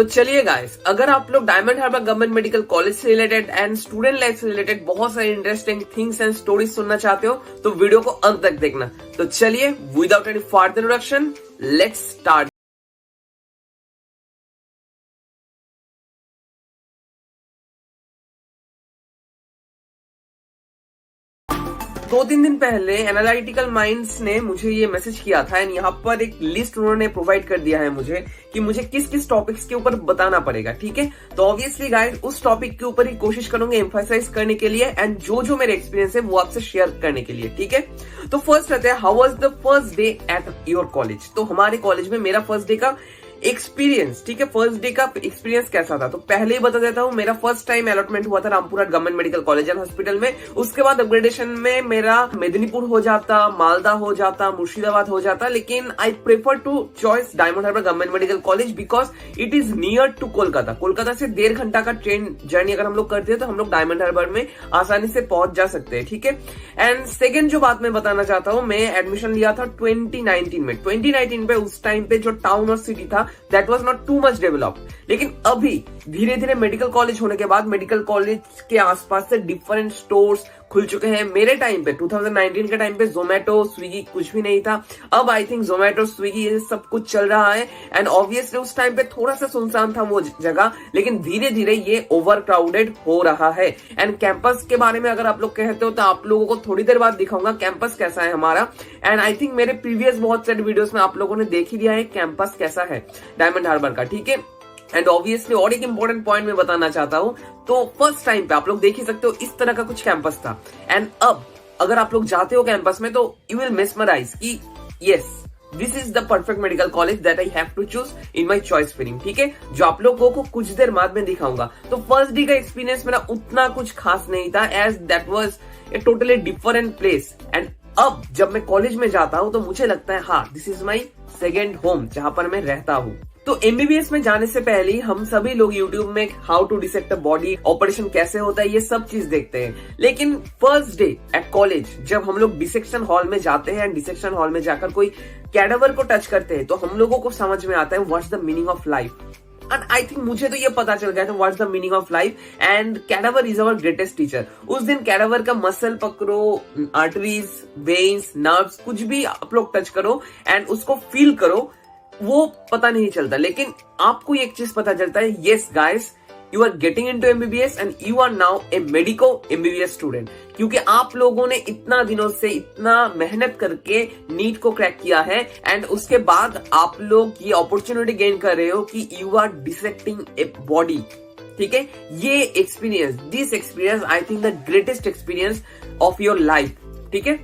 तो चलिए गाइस, अगर आप लोग Diamond Harbour government medical college से रिलेटेड एंड स्टूडेंट लाइफ से रिलेटेड बहुत सारी इंटरेस्टिंग थिंग्स एंड स्टोरीज सुनना चाहते हो तो वीडियो को अंत तक देखना। तो चलिए without any further introduction let's start. दो तीन दिन पहले एनालिटिकल माइंड्स ने मुझे ये मैसेज किया था एंड यहाँ पर एक लिस्ट उन्होंने प्रोवाइड कर दिया है मुझे कि मुझे किस किस टॉपिक्स के ऊपर बताना पड़ेगा। ठीक है, तो ऑब्वियसली गाइस उस टॉपिक के ऊपर ही कोशिश करूंगा एम्फसाइज करने के लिए एंड जो मेरे एक्सपीरियंस है वो आपसे शेयर करने के लिए। ठीक है, तो फर्स्ट रहता है how was the first day at your college. तो हमारे कॉलेज में मेरा फर्स्ट डे का एक्सपीरियंस, ठीक है, फर्स्ट डे का एक्सपीरियंस कैसा था। तो पहले ही बता देता हूँ, मेरा फर्स्ट टाइम अलॉटमेंट हुआ था Rampura government medical college and hospital में। उसके बाद अपग्रेडेशन में मेरा मेदिनीपुर हो जाता, मालदा हो जाता, मुर्शिदाबाद हो जाता, लेकिन I prefer to choice Diamond Harbour government medical college because it is near to Kolkata. Kolkata से 1.5 घंटा का ट्रेन जर्नी अगर हम लोग करते हैं तो हम लोग डायमंड हार्बर में आसानी से पहुंच जा सकते हैं। ठीक है, एंड सेकेंड जो बात मैं बताना चाहता हूँ, मैं एडमिशन लिया था 2019 में। 2019 पे उस टाइम पे जो टाउन और सिटी था that was not too much developed, लेकिन अभी धीरे धीरे मेडिकल कॉलेज होने के बाद मेडिकल कॉलेज के आसपास से डिफरेंट स्टोर्स खुल चुके हैं। मेरे टाइम पे 2019 के टाइम पे जोमेटो स्विगी कुछ भी नहीं था। अब आई थिंक जोमेटो स्विगी ये सब कुछ चल रहा है एंड ऑब्वियसली उस टाइम पे थोड़ा सा सुनसान था वो जगह, लेकिन धीरे धीरे ये ओवर क्राउडेड हो रहा है। एंड कैंपस के बारे में अगर आप लोग कहते हो तो आप लोगों को थोड़ी देर बाद दिखाऊंगा कैंपस कैसा है हमारा। एंड आई थिंक मेरे प्रीवियस बहुत सारे वीडियोस में आप लोगों ने देख ही लिया है कैंपस कैसा है डायमंड हार्बर का। ठीक है, एंड ऑब्वियसली और एक इंपॉर्टेंट पॉइंट मैं बताना चाहता हूं, तो फर्स्ट टाइम पे आप लोग देख ही सकते हो इस तरह का कुछ कैंपस था। एंड अब अगर आप लोग जाते हो कैंपस में तो यू विल मेस्मराइज कि yes this is the perfect medical college that I have to choose in my choice filling. ठीक है, जो आप लोगों को कुछ देर बाद में दिखाऊंगा। तो फर्स्ट डे का एक्सपीरियंस मेरा उतना कुछ खास नहीं था as that was a totally different place. And अब जब मैं कॉलेज में जाता हूं तो मुझे लगता है हाँ this is my second home जहां पर मैं रहता हूं। तो एमबीबीएस में जाने से पहले हम सभी लोग यूट्यूब में how to dissect a body, operation कैसे होता है, ये सब चीज देखते हैं। लेकिन फर्स्ट डे एट कॉलेज जब हम लोग डिसेक्शन हॉल में जाते हैं एंड डिसेक्शन हॉल में जाकर कोई कैडावर को टच करते हैं तो हम लोगों को समझ में आता है what's the meaning of life. And I think मुझे तो ये पता चल गया था what's the meaning of life and cadaver is our greatest teacher. उस दिन कैडावर का मसल पकड़ो, आर्टरीज, वेन्स, नर्व्स, कुछ भी आप लोग टच करो एंड उसको फील करो, वो पता नहीं चलता। लेकिन आपको एक चीज पता चलता है, yes guys you are getting into MBBS and you are now a medico MBBS student, क्योंकि आप लोगों ने इतना दिनों से इतना मेहनत करके नीट को क्रैक किया है एंड उसके बाद आप लोग ये अपॉर्चुनिटी गेन कर रहे हो कि you are dissecting a body. ठीक है, ये experience, this experience I think the greatest experience of your life. ठीक है,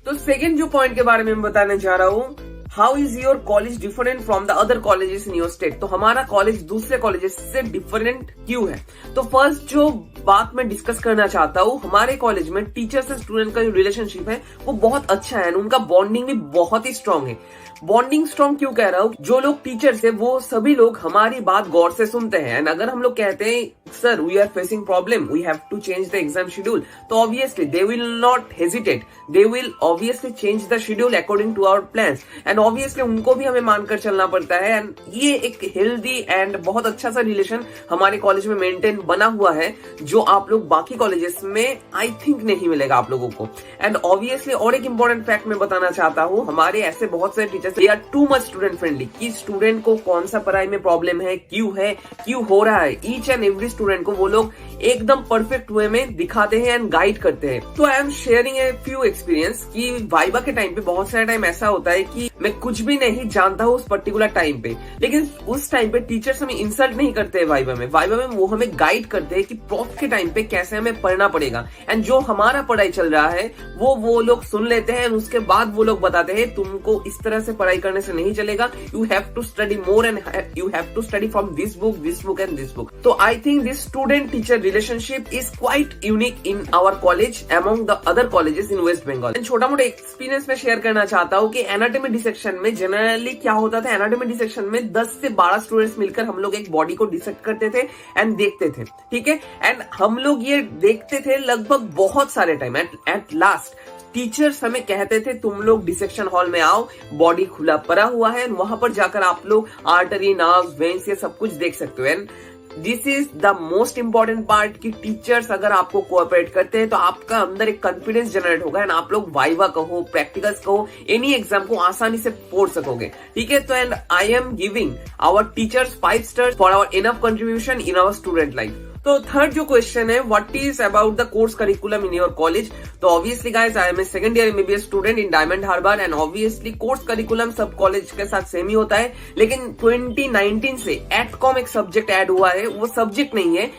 तो सेकेंड जो पॉइंट के बारे में मैं बताने जा रहा हूं, how is your college different from the other colleges in your state. तो हमारा कॉलेज दूसरे कॉलेजेस से डिफरेंट क्यों है। तो फर्स्ट जो बात मैं डिस्कस करना चाहता हूँ, हमारे कॉलेज में टीचर से स्टूडेंट का जो रिलेशनशिप है वो बहुत अच्छा है, उनका बॉन्डिंग भी बहुत ही स्ट्रांग है। बॉन्डिंग स्ट्रांग क्यों कह रहा हूँ, जो लोग टीचर्स है वो सभी लोग हमारी बात गौर से सुनते हैं एंड अगर हम लोग कहते हैं sir we are facing problem, we have to change the exam schedule, तो obviously they will not hesitate, they will obviously change the schedule according to our plans and obviously उनको भी हमें मानकर चलना पड़ता है। एंड ये एक हेल्दी एंड बहुत अच्छा सा रिलेशन हमारे कॉलेज में मेंटेन बना हुआ है जो आप लोग बाकी कॉलेजेस में आई थिंक नहीं मिलेगा आप लोगों को। एंड ऑब्वियसली और एक इंपॉर्टेंट फैक्ट मैं बताना चाहता हूँ, हमारे ऐसे बहुत सारे teachers they are too much student friendly कि स्टूडेंट को कौन सा पढ़ाई में प्रॉब्लम है, क्यों हो रहा है, ईच एंड एवरी स्टूडेंट को वो लोग एकदम परफेक्ट वे में दिखाते हैं एंड गाइड करते हैं। तो I am sharing a few experience कि वाइवा के टाइम पे बहुत सारे टाइम ऐसा होता है कि मैं कुछ भी नहीं जानता हूँ उस पर्टिकुलर टाइम पे, लेकिन उस टाइम पे टीचर्स हमें इंसल्ट नहीं करते हैं वाइवा में वो हमें गाइड करते हैं कि प्रॉप के टाइम पे कैसे हमें पढ़ना पड़ेगा एंड जो हमारा पढ़ाई चल रहा है वो लोग सुन लेते हैं। उसके बाद वो लोग बताते हैं तुमको इस तरह से पढ़ाई करने से नहीं चलेगा, you have to study more and you have to study from this book and this book. तो I think this student teacher relationship is quite unique in our college among the other colleges in West Bengal. छोटा मोटा experience में share करना चाहता हूँ कि anatomy dissection में generally क्या होता था, एनाटॉमी डिसेक्शन में 10 से 12 स्टूडेंट्स मिलकर हम लोग एक बॉडी को डिसेक्ट करते थे एंड देखते थे। ठीक है, एंड हम लोग ये देखते थे लगभग बहुत सारे टाइम एट लास्ट टीचर्स हमें कहते थे तुम लोग डिसेक्शन हॉल में आओ, बॉडी खुला पड़ा हुआ है, वहां पर जाकर आप लोग आर्टरी, नर्व्स, वेन्स ये सब कुछ देख सकते हो। And this is the most important part कि टीचर्स अगर आपको कोऑपरेट करते हैं तो आपका अंदर एक कॉन्फिडेंस जनरेट होगा एंड आप लोग वाइवा कहो, प्रैक्टिकल्स कहो, एनी एग्जाम को आसानी से फोड़ सकोगे, ठीक है। तो and I am giving our teachers 5 stars for our enough contribution in our student life. तो थर्ड जो क्वेश्चन है, what is about the course curriculum in your college. तो obviously guys, I am a second year MBBS student in Diamond Harbour and obviously course curriculum सब college के साथ same ही होता है, लेकिन 2019 से एटकॉम एक सब्जेक्ट ऐड हुआ है। वो सब्जेक्ट नहीं है,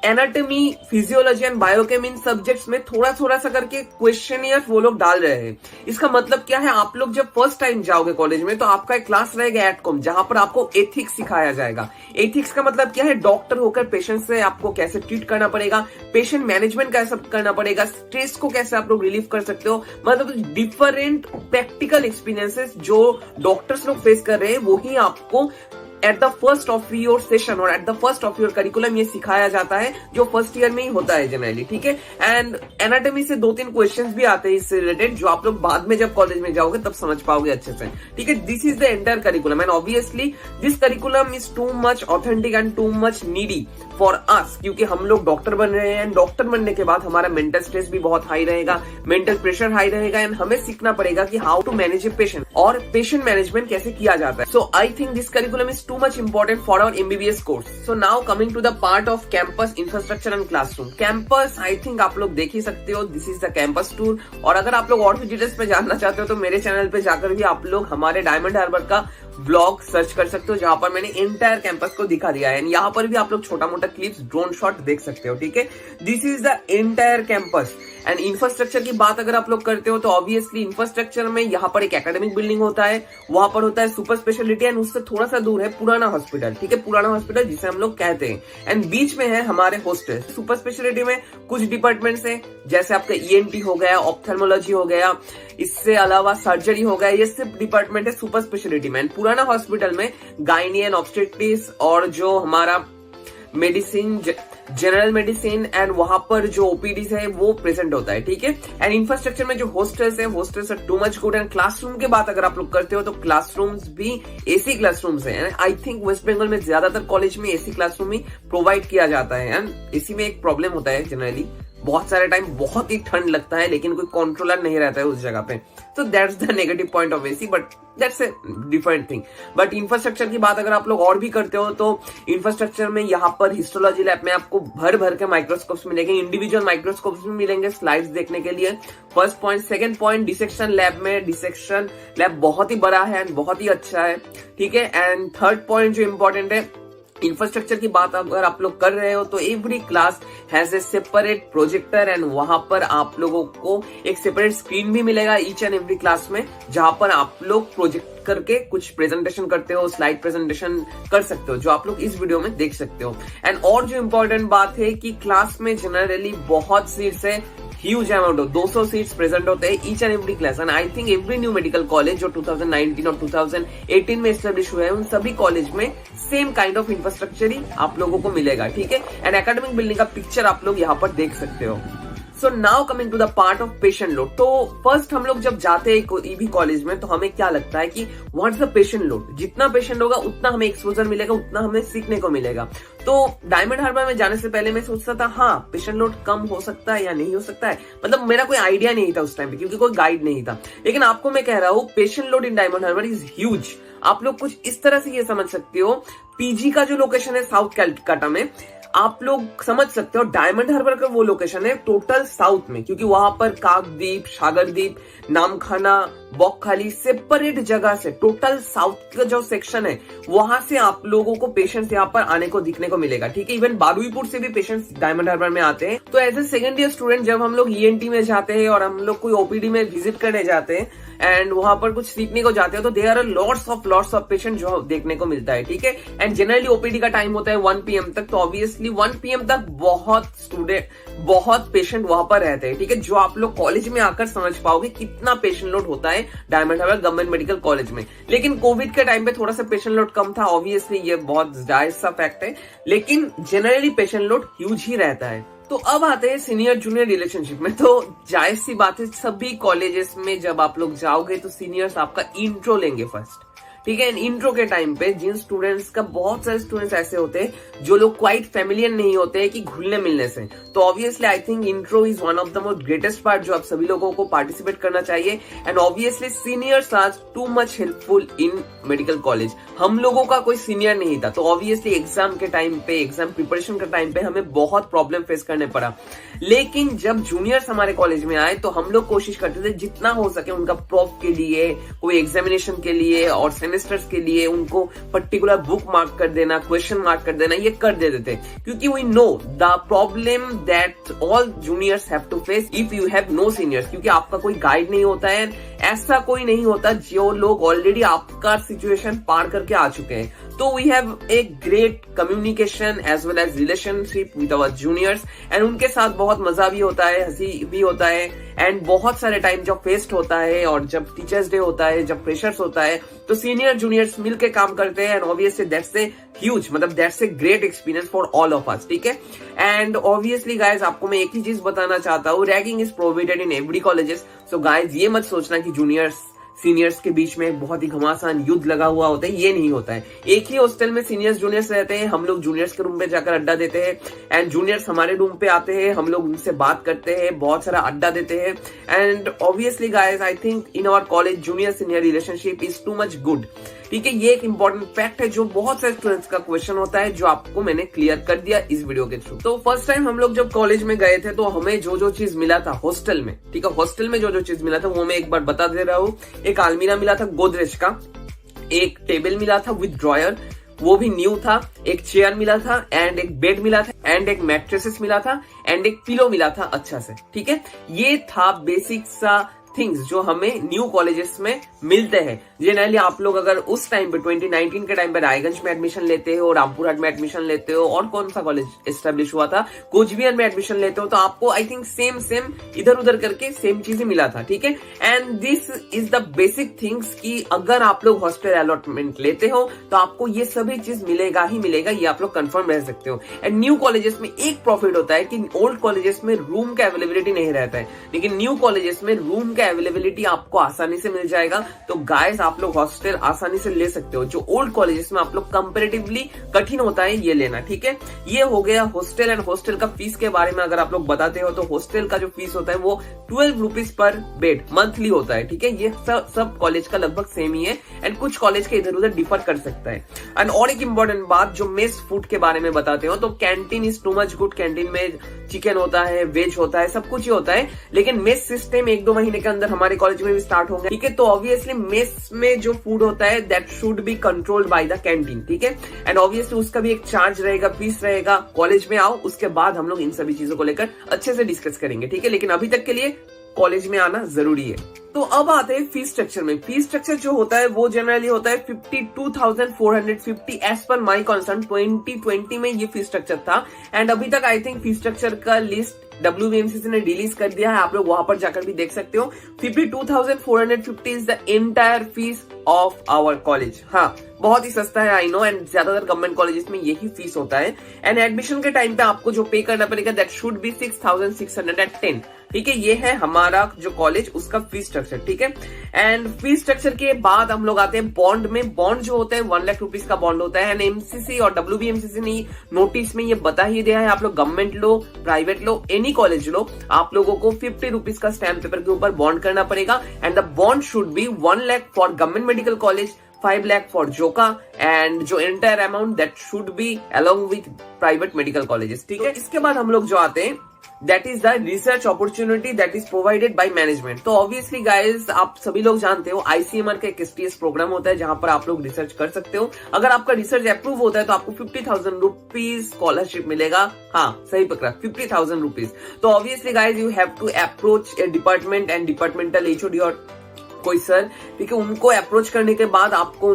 anatomy, physiology and biochem, in subjects में थोड़ा थोड़ा सा करके क्वेश्चनियर वो लोग डाल रहे हैं। इसका मतलब क्या है, आप लोग जब फर्स्ट टाइम जाओगे कॉलेज में तो आपका एक क्लास रहेगा एटकॉम, जहां पर आपको एथिक्स सिखाया जाएगा। एथिक्स का मतलब क्या है, डॉक्टर होकर पेशेंट से आपको कैसे ट्रीट करना पड़ेगा, पेशेंट मैनेजमेंट कैसे करना पड़ेगा, स्ट्रेस को कैसे आप लोग रिलीव कर सकते हो, मतलब डिफरेंट प्रैक्टिकल एक्सपीरियंसेस जो डॉक्टर्स लोग फेस कर रहे हैं वही आपको at the first of your session और at the first of your curriculum ये सिखाया जाता है, जो फर्स्ट ईयर में ही होता है जनरली, ठीक है। एंड एनाटॉमी से 2-3 क्वेश्चंस भी आते हैं इससे रिलेटेड, जो आप लोग बाद में जब कॉलेज में जाओगे तब समझ पाओगे अच्छे से, ठीक है। This is the entire curriculum and obviously this curriculum is too much authentic and too much needy for us, क्योंकि हम लोग डॉक्टर बन रहे हैं। डॉक्टर बनने के बाद हमारा मेंटल स्ट्रेस भी बहुत हाई रहेगा, मेंटल प्रेशर हाई रहेगा एंड हमें सीखना पड़ेगा कि how to manage a patient और पेशेंट मैनेजमेंट कैसे किया जाता है। So I think this curriculum is too much important for our MBBS course. So now coming to the part of campus infrastructure and classroom. Campus I think आप लोग देख ही सकते हो, this is the campus tour। और अगर आप लोग और भी डिटेल्स पे जानना चाहते हो तो मेरे चैनल पे जाकर भी आप लोग हमारे डायमंड हार्बर का व्लॉग सर्च कर सकते हो, जहां पर मैंने एंटायर कैंपस को दिखा दिया है। यहाँ पर भी आप लोग छोटा मोटा क्लिप्स, ड्रोन शॉट देख सकते हो, ठीक है। This is the entire campus and infrastructure की बात अगर आप लोग करते हो तो ऑब्वियसली इंफ्रास्ट्रक्चर में यहाँ पर एक एकेडमिक बिल्डिंग होता है, वहां पर होता है सुपर स्पेशलिटी एंड उससे थोड़ा सा दूर है पुराना हॉस्पिटल, ठीक है, पुराना हॉस्पिटल जिसे हम लोग कहते हैं। एंड बीच में है हमारे हॉस्टल। सुपर स्पेशलिटी में कुछ डिपार्टमेंट्स है, जैसे आपका ENT हो गया, ऑप्थेल्मोलॉजी हो गया, इससे अलावा सर्जरी हो गया, ये सिर्फ डिपार्टमेंट है सुपर स्पेशलिटी में। पुराना हॉस्पिटल में गायनी एंड ऑब्स्टेट्रिक्स और जो हमारा मेडिसिन, जनरल मेडिसिन एंड वहां पर जो ओपीडीज है वो प्रेजेंट होता है, ठीक है। एंड इंफ्रास्ट्रक्चर में जो हॉस्टल्स है, hostels are too much good. And classroom की बात अगर आप लोग करते हो तो क्लासरूम्स भी एसी क्लासरूम्स है। आई थिंक वेस्ट बंगाल में ज्यादातर कॉलेज में एसी क्लासरूम ही प्रोवाइड किया जाता है। एंड एसी में एक प्रॉब्लम होता है जनरली, बहुत सारे टाइम बहुत ही ठंड लगता है लेकिन कोई कंट्रोलर नहीं रहता है उस जगह पे, तो that's the negative point of AC, but that's a different thing. But infrastructure की बात अगर आप लोग और भी करते हो तो इंफ्रास्ट्रक्चर में यहाँ पर हिस्टोलॉजी लैब में आपको भर भर के माइक्रोस्कोप्स मिलेंगे, इंडिविजुअल माइक्रोस्कोप्स भी मिलेंगे स्लाइड्स देखने के लिए। First point. Second point, dissection lab में, डिसेक्शन लैब बहुत ही बड़ा है एंड बहुत ही अच्छा है, ठीक है। एंड थर्ड पॉइंट जो इंपॉर्टेंट है, इंफ्रास्ट्रक्चर की बात अगर आप लोग कर रहे हो तो every class has a separate projector and वहां पर आप लोगों को एक सेपरेट स्क्रीन भी मिलेगा ईच एंड एवरी क्लास में, जहां पर आप लोग प्रोजेक्ट करके कुछ प्रेजेंटेशन करते हो, स्लाइड प्रेजेंटेशन कर सकते हो, जो आप लोग इस वीडियो में देख सकते हो। एंड और जो इम्पोर्टेंट बात है कि क्लास में जनरली बहुत सीट्स है, huge amount of 200 seats present होते हैं each and every class. And I think every new medical college जो 2019 और 2018 में एस्टेब्लिश हुए हैं उन सभी कॉलेज में सेम काइंड ऑफ इंफ्रास्ट्रक्चर ही आप लोगों को मिलेगा, ठीक है। एंड एकेडमिक बिल्डिंग का पिक्चर आप लोग यहाँ पर देख सकते हो। So now coming to the part of patient load. तो फर्स्ट हम लोग जब जाते हैं कोई भी कॉलेज में तो हमें क्या लगता है कि व्हाट्स द पेशेंट लोड, जितना पेशेंट होगा उतना हमें एक्सपोजर मिलेगा, उतना हमें सीखने को मिलेगा। तो डायमंड हार्बर में जाने से पहले मैं सोचता था हाँ पेशेंट लोड कम हो सकता है या नहीं हो सकता है, मतलब मेरा कोई आइडिया नहीं था उस टाइम पे क्योंकि कोई गाइड नहीं था। लेकिन आपको मैं कह रहा हूँ patient load in Diamond Harbour is huge. आप लोग कुछ इस तरह से ये समझ सकते हो, पीजी का जो लोकेशन है साउथ कैलकाटा में, आप लोग समझ सकते हो डायमंड हार्बर का वो लोकेशन है टोटल साउथ में, क्योंकि वहां पर काकद्वीप, सागरद्वीप, नामखाना, बॉकखाली सेपरेट जगह से टोटल साउथ का जो सेक्शन है वहां से आप लोगों को पेशेंट्स यहाँ पर आने को दिखने को मिलेगा, ठीक है। इवन बारुईपुर से भी पेशेंट्स डायमंड हार्बर में आते हैं। तो as a second year student जब हम लोग ENT में जाते हैं और हम लोग कोई OPD में विजिट करने जाते हैं एंड वहां पर कुछ सीखने को जाते हो तो there are lots of patient जो देखने को मिलता है, ठीक है। एंड जनरली OPD का टाइम होता है 1 PM तक, तो ऑब्वियसली 1 PM तक बहुत पेशेंट वहां पर रहते हैं, ठीक है, जो आप लोग कॉलेज में आकर समझ पाओगे कितना पेशेंट लोड होता है Diamond Harbour government medical college में। लेकिन कोविड के टाइम पे थोड़ा सा पेशेंट लोड कम था, ऑब्वियसली ये बहुत जायज सा फैक्ट है, लेकिन जनरली पेशेंट लोड ह्यूज ही रहता है। तो अब आते हैं सीनियर जूनियर रिलेशनशिप में। तो जायज सी बात है, सभी कॉलेजेस में जब आप लोग जाओगे तो सीनियर्स आपका इंट्रो लेंगे फर्स्ट, ठीक है। इंट्रो के टाइम पे जिन स्टूडेंट्स का, बहुत सारे स्टूडेंट्स ऐसे होते हैं जो लोग क्वाइट फेमिलियर नहीं होते हैं कि घुलने मिलने से, तो obviously I think intro is one of the most greatest part जो आप सभी लोगों को पार्टिसिपेट करना चाहिए। And obviously seniors are too much helpful in medical college. हम लोगों का कोई सीनियर नहीं था, तो ऑब्वियसली एग्जाम के टाइम पे, एग्जाम प्रिपरेशन के टाइम पे हमें बहुत प्रॉब्लम फेस करने पड़ा। लेकिन जब जूनियर्स हमारे कॉलेज में आए तो हम लोग कोशिश करते थे जितना हो सके उनका प्रॉफ के लिए, कोई एग्जामिनेशन के लिए और सेमेस्टर्स के लिए उनको पर्टिकुलर बुक मार्क कर देना, क्वेश्चन मार्क कर देना, ये कर देते थे, क्योंकि we know the problem that all juniors have to face if you have no seniors. क्योंकि आपका कोई गाइड नहीं होता है, ऐसा कोई नहीं होता जो लोग ऑलरेडी आपका सिचुएशन पार करके आ चुके हैं। तो we have a great communication as well as relationship with our juniors, and उनके साथ बहुत मजा भी होता है, हंसी भी होता है, एंड बहुत सारे टाइम जब फेस्ट होता है और जब टीचर्स डे होता है, जब फ्रेशर्स होता है, तो सीनियर जूनियर्स मिलके काम करते हैं। And obviously that's a huge, मतलब that's a great experience for all of us, ठीक है। एंड ऑब्वियसली गाइज आपको मैं एक ही चीज बताना चाहता हूँ, ragging is provided in every colleges. So guys ये मत सोचना कि जूनियर्स सीनियर्स के बीच में बहुत ही घमासान युद्ध लगा हुआ होता है, ये नहीं होता है। एक ही हॉस्टल में सीनियर्स जूनियर्स रहते हैं, हम लोग जूनियर्स के रूम पे जाकर अड्डा देते हैं, एंड जूनियर्स हमारे रूम पे आते हैं, हम लोग उनसे बात करते हैं, बहुत सारा अड्डा देते हैं। And obviously guys I think in our college junior senior relationship is too much good, ठीक है। ये एक इंपॉर्टेंट फैक्ट है जो बहुत सारे स्टूडेंट्स का क्वेश्चन होता है, जो आपको मैंने क्लियर कर दिया इस वीडियो के थ्रू। तो फर्स्ट टाइम हम लोग जब कॉलेज में गए थे तो हमें जो जो चीज मिला था हॉस्टल में, ठीक है, हॉस्टल में जो जो चीज मिला था वो मैं एक बार बता दे रहा हूँ। एक अलमीरा मिला था गोदरेज का, एक टेबल मिला था विद ड्रॉयर, वो भी न्यू था, एक चेयर मिला था, एंड एक बेड मिला था, एंड एक मैट्रेसेस मिला था, एंड एक पिलो मिला था अच्छा से, ठीक है। ये था बेसिक सा थिंग्स जो हमें न्यू कॉलेजेस में मिलते हैं। जनरली आप लोग अगर उस टाइम पे 2019 के टाइम पे रायगंज में एडमिशन लेते हो, रामपुरहाट में एडमिशन लेते हो, और कौन सा कॉलेज एस्टेब्लिश हुआ था, कोचबिहार में एडमिशन लेते हो, तो आपको आई थिंक सेम इधर उधर करके सेम चीजें मिला था, ठीक है। And this is the basic things कि अगर आप लोग हॉस्टल अलॉटमेंट लेते हो तो आपको ये सभी चीज मिलेगा ही मिलेगा, ये आप लोग कंफर्म रह सकते हो। एंड न्यू कॉलेजेस में एक प्रॉफिट होता है कि ओल्ड कॉलेजेस में रूम का अवेलेबिलिटी नहीं रहता है, लेकिन न्यू कॉलेजेस में रूम का अवेलेबिलिटी आपको आसानी से मिल जाएगा। तो गाइस आप लोग हॉस्टल आसानी से ले सकते हो, जो ओल्ड कॉलेजेस में आप लोग कंपैरेटिवली कठिन होता है ये लेना, ठीक है। ये हो गया हॉस्टल। एंड हॉस्टल का फीस के बारे में अगर आप लोग बताते हो तो हॉस्टल का जो फीस होता है वो 12 रुपीज पर बेड मंथली होता है, ठीक है। ये सब कॉलेज का लगभग सेम ही है, एंड कुछ कॉलेज के इधर उधर डिफर कर सकता है। एंड और एक इंपॉर्टेंट बात जो मेस फूड के बारे में बताते हो, तो canteen is too much good. Canteen में चिकन होता है, वेज होता है, सब कुछ ही होता है, लेकिन मेस सिस्टम 1-2 महीने के अंदर हमारे कॉलेज में भी स्टार्ट होंगे, ठीक है। तो ऑब्वियसली मेस में जो फूड होता है that should be controlled by the canteen, ठीक है। एंड ऑब्वियसली उसका भी एक चार्ज रहेगा, फीस रहेगा। कॉलेज में आओ, उसके बाद हम लोग इन सभी चीजों को लेकर अच्छे से डिस्कस करेंगे, ठीक है। लेकिन अभी तक के लिए कॉलेज में आना जरूरी है। तो अब आते हैं फीस स्ट्रक्चर में। फीस स्ट्रक्चर जो होता है वो जनरली होता है 52,450 एज पर माई कंसर्न। 2020 में ये फीस स्ट्रक्चर था, एंड अभी तक आई थिंक फीस स्ट्रक्चर का लिस्ट WBMCC ने रिलीज कर दिया है, आप लोग वहां पर जाकर भी देख सकते हो। 52,450 is the entire fees of our college. हाँ, बहुत ही सस्ता है, आई नो, एंड ज्यादातर गवर्नमेंट कॉलेजेस में यही फीस होता है। एंड एडमिशन के टाइम पे आपको जो पे करना पड़ेगा दैट शुड बी 6,610, ठीक है। ये है हमारा जो कॉलेज उसका फीस स्ट्रक्चर, ठीक है। एंड फीस स्ट्रक्चर के बाद हम लोग आते हैं बॉन्ड में। बॉन्ड जो होता है 1 लाख रुपीज का बॉन्ड होता है, एंड MCC और WBMCC ने नोटिस में ये बता ही दिया है, आप लोग गवर्नमेंट लो, प्राइवेट लो, एनी कॉलेज लो, आप लोगों को 50 रुपीज का स्टैम्प पेपर के ऊपर बॉन्ड करना पड़ेगा। And the bond should be 1 lakh for government medical college, 5 lakh for Joka, and जो entire amount that should be along with private medical colleges, ठीक है। इसके बाद हम लोग जो आते हैं that is the research opportunity that is provided by management. तो ऑब्वियसली गाइज आप सभी लोग जानते हो ICMR का एक STS प्रोग्राम होता है जहां पर आप लोग रिसर्च कर सकते हो। अगर आपका रिसर्च अप्रूव होता है तो आपको 50,000 रुपीज स्कॉलरशिप मिलेगा। हाँ, सही पकड़ा, 50,000 रुपीज। तो obviously guys you have to approach a department and departmental HOD और कोई सर, ठीक है, उनको अप्रोच करने के बाद आपको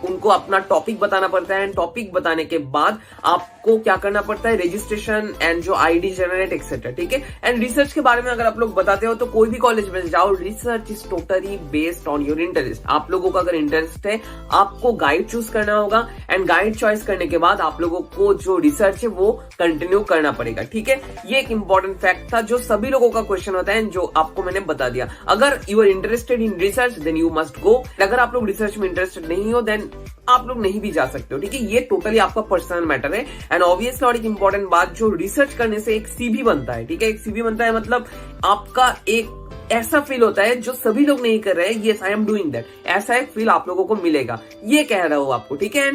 उनको अपना टॉपिक बताना पड़ता है, एंड टॉपिक बताने के बाद आपको क्या करना पड़ता है, रजिस्ट्रेशन एंड जो आईडी जनरेट एक्सेट्रा, ठीक है। एंड रिसर्च के बारे में अगर आप लोग बताते हो तो कोई भी कॉलेज में जाओ, research is totally based on your interest. आप लोगों का अगर इंटरेस्ट है, आपको गाइड चूज करना होगा, एंड गाइड चॉइस करने के बाद आप लोगों को जो रिसर्च है वो कंटिन्यू करना पड़ेगा, ठीक है। ये एक इंपॉर्टेंट फैक्ट था जो सभी लोगों का क्वेश्चन होता है, जो आपको मैंने बता दिया। अगर you are interested in research then you must go, अगर आप लोग रिसर्च में इंटरेस्टेड नहीं हो देन आप लोग नहीं भी जा सकते हो, ठीक है। ये टोटली आपका पर्सनल मैटर है। एंड ऑब्वियसली और एक इंपॉर्टेंट बात, जो रिसर्च करने से एक सीवी बनता है, ठीक है। एक सीवी बनता है मतलब आपका एक ऐसा फील होता है जो सभी लोग नहीं कर रहे हैं, yes I am doing that, ऐसा एक फील आप लोगों को मिलेगा, ये कह रहा हूं आपको, ठीक है।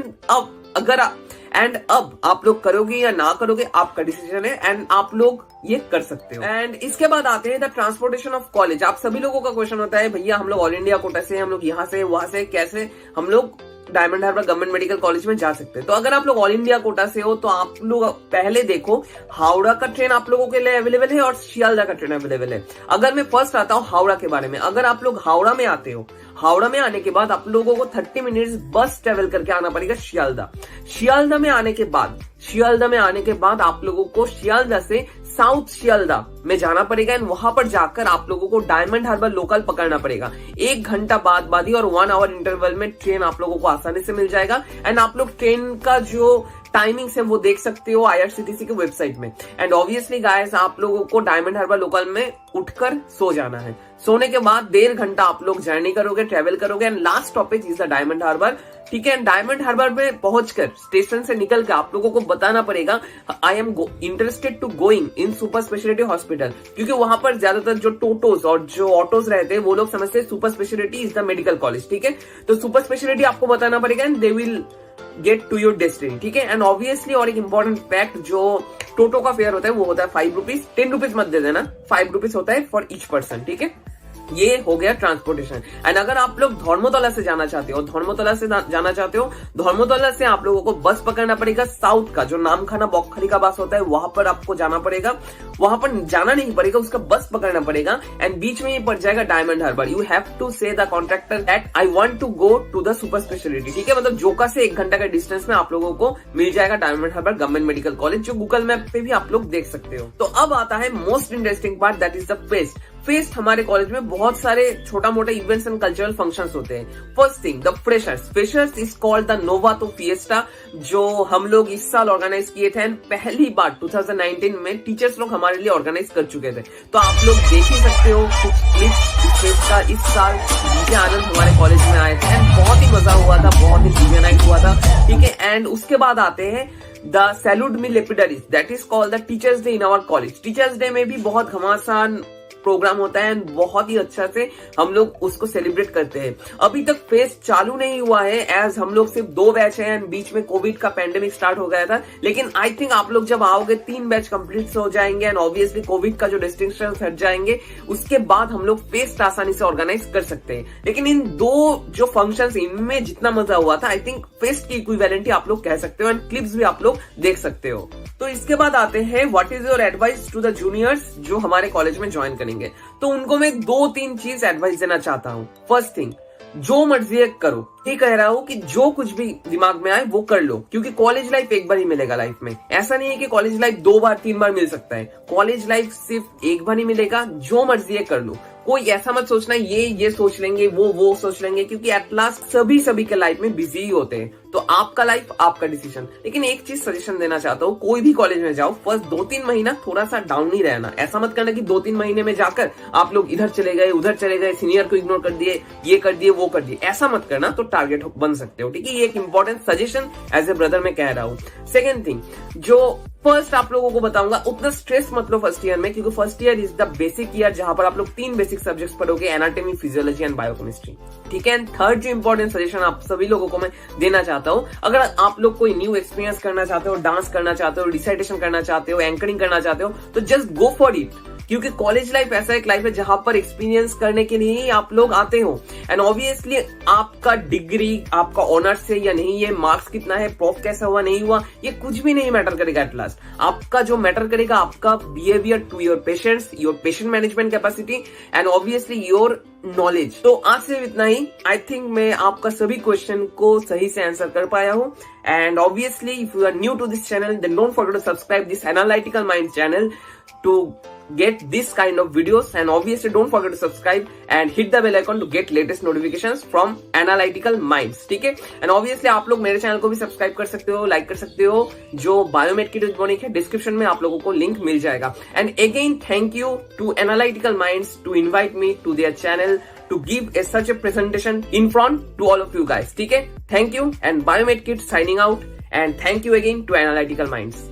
एंड अब आप लोग करोगे या ना करोगे आपका डिसीजन है, एंड आप लोग ये कर सकते हो। एंड इसके बाद आते हैं द ट्रांसपोर्टेशन ऑफ कॉलेज। आप सभी लोगों का क्वेश्चन होता है, भैया हम लोग ऑल इंडिया कोटा से, हम लोग यहाँ से वहां से कैसे हम लोग Diamond Harbour government medical college में जा सकते हैं। तो अगर आप लोग ऑल इंडिया कोटा से हो तो आप लोग पहले देखो, हावड़ा का ट्रेन आप लोगों के लिए अवेलेबल है और शियालदह का ट्रेन अवेलेबल है। अगर मैं फर्स्ट आता हूँ हावड़ा के बारे में, अगर आप लोग हावड़ा में आते हो, हावड़ा में आने के बाद आप लोगों को 30 मिनट्स बस ट्रेवल करके आना पड़ेगा शियालदह। शियालदह में आने के बाद आप लोगों को शियालदह से साउथ शियालदह में जाना पड़ेगा, एंड वहां पर जाकर आप लोगों को डायमंड हार्बर लोकल पकड़ना पड़ेगा। 1 घंटा बाद ही और 1 आवर इंटरवल में ट्रेन आप लोगों को आसानी से मिल जाएगा। एंड आप लोग ट्रेन का जो टाइमिंग्स है वो देख सकते हो IRCTC के वेबसाइट में। एंड ऑब्वियसली गाइस, आप लोगों को डायमंड हार्बर लोकल में उठकर सो जाना है। सोने के बाद 1.5 घंटा आप लोग जर्नी करोगे, ट्रेवल करोगे, and last stoppage is the Diamond Harbour, ठीक है। डायमंड हार्बर में पहुंचकर स्टेशन से निकल के आप लोगों को बताना पड़ेगा I am interested to going in super speciality hospital, क्योंकि वहां पर ज्यादातर जो टोटोस और जो ऑटोस रहते हैं वो लोग समझते हैं super speciality is the medical college, ठीक है। तो सुपर स्पेशलिटी आपको बताना पड़ेगा and they will get to your destiny, ठीक है। एंड ऑब्वियसली और एक इंपॉर्टेंट फैक्ट, जो टोटो का फेयर होता है वो होता है 5 रुपीज, 10 रुपीज मत दे देना, 5 रुपीज होता है फॉर ईच पर्सन, ठीक है। ये हो गया ट्रांसपोर्टेशन। एंड अगर आप लोग धर्मतला से जाना चाहते हो, धर्मतला से आप लोगों को बस पकड़ना पड़ेगा साउथ का, जो नामखाना बॉक्खरी का बस होता है वहां पर आपको जाना पड़ेगा। वहां पर जाना नहीं पड़ेगा, उसका बस पकड़ना पड़ेगा, एंड बीच में ये पड़ जाएगा Diamond Harbour. You have to say the contractor that I want to go to the super speciality, ठीक है। मतलब जोका से 1 घंटा का डिस्टेंस में आप लोगों को मिल जाएगा Diamond Harbour government medical college, जो गूगल मैप पे भी आप लोग देख सकते हो। तो अब आता है most interesting part, that is the fest. हमारे कॉलेज में बहुत सारे छोटा मोटा इवेंट्स एंड कल्चरल फंक्शंस होते हैं। First thing, the freshers is called the Novato Fiesta, जो हम लोग इस साल ऑर्गेनाइज किए थे, पहली बार 2019 में टीचर्स लोग हमारे लिए ऑर्गेनाइज कर चुके थे। तो आप लोग देख ही सकते हो कुछ क्लिप्स इस का। इस साल डीजे आनंद हमारे कॉलेज में आए थे एंड बहुत ही मजा हुआ था, बहुत ही डीजे नाइट हुआ था, ठीक है। एंड उसके बाद आते हैं the salute me lapidaries, that is called the teachers day in our college. Teachers day में भी बहुत घमासान प्रोग्राम होता है, बहुत ही अच्छा से हम लोग उसको सेलिब्रेट करते हैं। अभी तक फेस्ट चालू नहीं हुआ है, एज हम लोग सिर्फ 2 बैच है एंड बीच में कोविड का पैंडेमिक स्टार्ट हो गया था। लेकिन आई थिंक आप लोग जब आओगे 3 बैच कंप्लीट हो जाएंगे एंड ऑब्वियसली कोविड का जो डिस्टिंक्शन हट जाएंगे, उसके बाद हम लोग फेस्ट आसानी से ऑर्गेनाइज कर सकते हैं। लेकिन इन 2 जो फंक्शंस, इनमें जितना मजा हुआ था, आई थिंक फेस्ट की इक्विवेलेंट आप लोग कह सकते हो, एंड क्लिप्स भी आप लोग देख सकते हो। तो इसके बाद आते हैं what is your advice to the juniors जो हमारे कॉलेज में ज्वाइन करेंगे। तो उनको मैं 2-3 चीज एडवाइस देना चाहता हूँ। फर्स्ट थिंग, जो मर्जी करो, ये कह रहा हूँ कि जो कुछ भी दिमाग में आए वो कर लो, क्योंकि कॉलेज लाइफ एक बार ही मिलेगा लाइफ में। ऐसा नहीं है कि कॉलेज लाइफ 2 बार 3 बार मिल सकता है, कॉलेज लाइफ सिर्फ एक बार ही मिलेगा। जो मर्जी कर लो, कोई ऐसा मत सोचना ये सोच लेंगे, वो सोच लेंगे, क्योंकि एट लास्ट सभी के लाइफ में बिजी ही होते हैं। तो आपका लाइफ आपका डिसीजन। लेकिन एक चीज सजेशन देना चाहता हूँ, कोई भी कॉलेज में जाओ, फर्स्ट 2-3 महीना थोड़ा सा डाउन ही रहना। ऐसा मत करना कि 2-3 महीने में जाकर आप लोग इधर चले गए, उधर चले गए, सीनियर को इग्नोर कर दिए, ये कर दिए, वो कर दिए। ऐसा मत करना, तो टारगेट बन सकते हो, ठीक है। ये एक important suggestion as a brother मैं कह रहा हूँ। सेकेंड थिंग, जो फर्स्ट आप लोगों को बताऊंगा, उतना स्ट्रेस मत लो फर्स्ट ईयर में, क्योंकि first year is the basic year जहां पर आप लोग 3 बेसिक सब्जेक्ट्स पढ़ोगे, एनाटॉमी, फिजियोलॉजी एंड बायोकेमिस्ट्री, ठीक है। एंड थर्ड जो इंपॉर्टेंट सजेशन आप सभी लोगों को मैं देना चाहता हूं, अगर आप लोग कोई न्यू एक्सपीरियंस करना चाहते हो, डांस करना चाहते हो, रिसाइटेशन करना चाहते हो, एंकरिंग करना चाहते हो, तो जस्ट गो फॉर इट, क्योंकि कॉलेज लाइफ ऐसा एक लाइफ है जहां पर एक्सपीरियंस करने के लिए ही आप लोग आते हो। एंड ऑब्वियसली आपका डिग्री, आपका ऑनर्स है या नहीं है, मार्क्स कितना है, प्रॉफ कैसा हुआ नहीं हुआ, ये कुछ भी नहीं मैटर करेगा एट लास्ट। आपका जो मैटर करेगा आपका behaviour to your patients, your patient management capacity and obviously your knowledge. तो आज से इतना ही। आई थिंक मैं आपका सभी क्वेश्चन को सही से आंसर कर पाया हूँ। And obviously if you are new to this channel then don't forget to subscribe this analytical mind channel to get this kind of videos, and obviously don't forget to subscribe and hit the bell icon to get latest notifications from Analytical Minds, ठीक है। And obviously आप लोग मेरे channel को भी subscribe कर सकते हो, लाइक कर सकते हो। जो बायोमेड किट बॉनिक है डिस्क्रिप्शन में आप लोगों को लिंक मिल जाएगा। And again thank you to Analytical Minds to invite me to their channel to give such a presentation in front to all of you guys, ठीक है। Thank you and Biomed kit signing out, and thank you again to Analytical Minds.